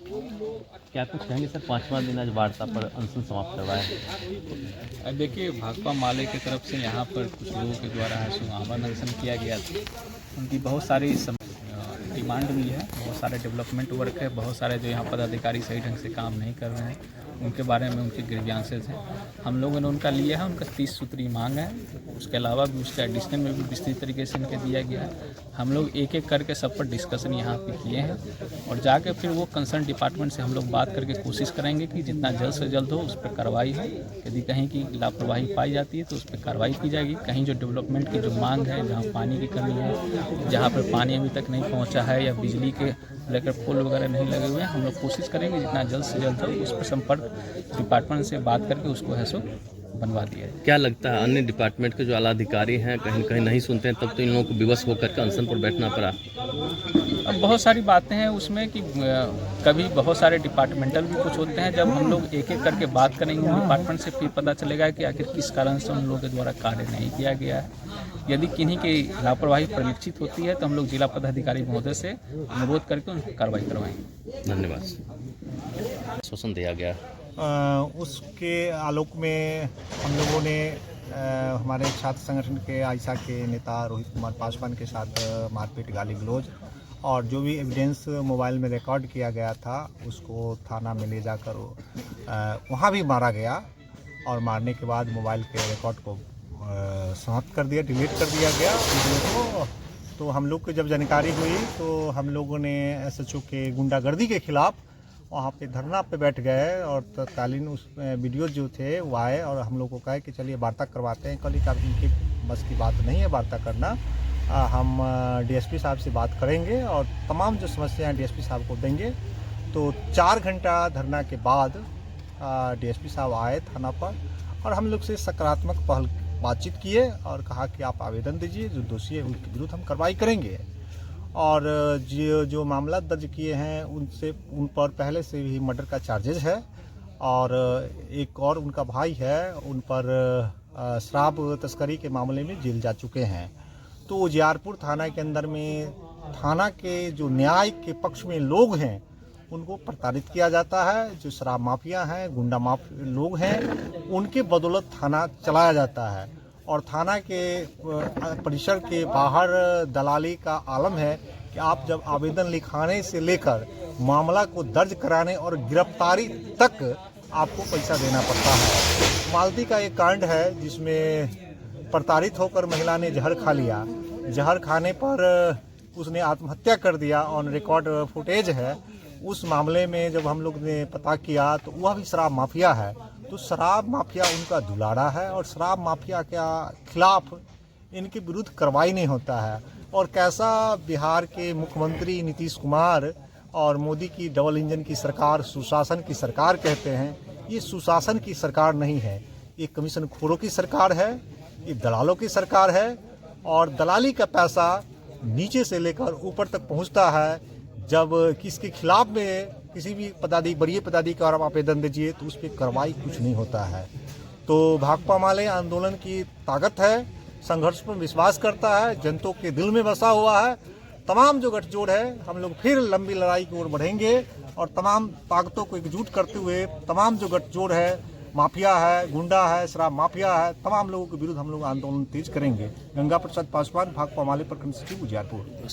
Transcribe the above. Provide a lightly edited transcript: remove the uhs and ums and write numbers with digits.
क्या कुछ कहेंगे सर, 5वां दिन आज वार्ता पर अनशन समाप्त करवाया है। देखिए, भाकपा माले की तरफ से यहाँ पर कुछ लोगों के द्वारा आमरण अनशन किया गया था। उनकी बहुत सारी डिमांड भी है, बहुत सारे डेवलपमेंट वर्क है, बहुत सारे जो यहाँ पदाधिकारी सही ढंग से काम नहीं कर रहे हैं उनके बारे में उनके ग्रीवियंसेस हैं। हम लोगों ने उनका लिया है, उनका 30 सूत्री मांग है। उसके अलावा भी उसके एडिशनल में भी विस्तृत तरीके से इनके दिया गया है। हम लोग एक एक करके सब पर डिस्कशन यहाँ पे किए हैं और जाके फिर वो कंसर्न डिपार्टमेंट से हम लोग बात करके कोशिश करेंगे कि जितना जल्द से जल्द हो उस पर कार्रवाई हो। यदि कहीं की लापरवाही पाई जाती है तो उस पर कार्रवाई की जाएगी। कहीं जो डेवलपमेंट की जो मांग है, जहाँ पानी की कमी है, जहाँ पर पानी अभी तक नहीं पहुँचा है या बिजली के लेकर पोल वगैरह नहीं लगे हुए हैं, हम लोग कोशिश करेंगे जितना जल्द से जल्द हो उस पर संपर्क डिपार्टमेंट से बात करके उसको है सो बनवा दिया है। क्या लगता है अन्य डिपार्टमेंट के जो आला अधिकारी हैं कहीं कहीं नहीं सुनते हैं, तब तो इन लोगों को विवश होकर के अनशन पर बैठना पड़ा। अब बहुत सारी बातें हैं उसमें कि कभी बहुत सारे डिपार्टमेंटल भी कुछ होते हैं। जब हम लोग एक एक करके बात करेंगे डिपार्टमेंट से, फिर पता चलेगा कि आखिर किस कारण से उन लोगों के द्वारा कार्य नहीं किया गया है। यदि किन्हीं की लापरवाही परिलक्षित होती है तो हम लोग जिला पदाधिकारी महोदय से अनुरोध करके उन पर कार्रवाई करवाएंगे। धन्यवाद। आश्वासन दिया गया। उसके आलोक में हम लोगों ने हमारे छात्र संगठन के आयशा के नेता रोहित कुमार पासवान के साथ मारपीट, गाली गलौज और जो भी एविडेंस मोबाइल में रिकॉर्ड किया गया था उसको थाना में ले जाकर वहाँ भी मारा गया और मारने के बाद मोबाइल के रिकॉर्ड को समाप्त कर दिया, डिलीट कर दिया गया वीडियो को। तो हम लोग को जब जानकारी हुई तो हम लोगों ने एसएचओ के गुंडागर्दी के खिलाफ वहाँ पे धरना पे बैठ गए और तत्कालीन उस वीडियो जो थे वो आए और हम लोग को कहे कि चलिए वार्ता करवाते हैं। कल इनकी बस की बात नहीं है वार्ता करना, हम डीएसपी साहब से बात करेंगे और तमाम जो समस्याएं डीएसपी साहब को देंगे। तो 4 घंटा धरना के बाद डीएसपी साहब आए थाना पर और हम लोग से सकारात्मक पहल बातचीत किए और कहा कि आप आवेदन दीजिए, जो दोषी है उनके विरुद्ध हम कार्रवाई करेंगे। और जो मामला दर्ज किए हैं उन पर पहले से ही मर्डर का चार्जेस है और एक और उनका भाई है, उन पर शराब तस्करी के मामले में जेल जा चुके हैं। तो उजियारपुर थाना के अंदर में थाना के जो न्याय के पक्ष में लोग हैं उनको प्रताड़ित किया जाता है। जो शराब माफिया हैं, गुंडा माफिया लोग हैं, उनके बदौलत थाना चलाया जाता है और थाना के परिसर के बाहर दलाली का आलम है कि आप जब आवेदन लिखाने से लेकर मामला को दर्ज कराने और गिरफ्तारी तक आपको पैसा देना पड़ता है। मालती का एक कांड है जिसमें प्रताड़ित होकर महिला ने जहर खा लिया। जहर खाने पर उसने आत्महत्या कर दिया, ऑन रिकॉर्ड फुटेज है। उस मामले में जब हम लोग ने पता किया तो वह भी शराब माफिया है। तो शराब माफिया उनका दुलारा है और शराब माफिया के खिलाफ इनके विरुद्ध कार्रवाई नहीं होता है। और कैसा बिहार के मुख्यमंत्री नीतीश कुमार और मोदी की डबल इंजन की सरकार, सुशासन की सरकार कहते हैं, ये सुशासन की सरकार नहीं है, ये कमीशन खोरों की सरकार है, ये दलालों की सरकार है और दलाली का पैसा नीचे से लेकर ऊपर तक पहुंचता है। जब किसके खिलाफ में किसी भी बड़ी पदाधिकारी आप आवेदन दीजिए तो उस पर कार्रवाई कुछ नहीं होता है। तो भाकपा माले आंदोलन की ताकत है, संघर्ष पर विश्वास करता है, जनता के दिल में बसा हुआ है। तमाम जो गठजोड़ है हम लोग फिर लंबी लड़ाई की ओर बढ़ेंगे और तमाम ताकतों को एकजुट करते हुए तमाम जो गठजोड़ है, माफिया है, गुंडा है, शराब माफिया है, तमाम लोगों के विरुद्ध हम लोग आंदोलन तेज करेंगे। गंगा प्रसाद पासवान, भाकपा माले प्रखंड सचिव, उजियारपुर।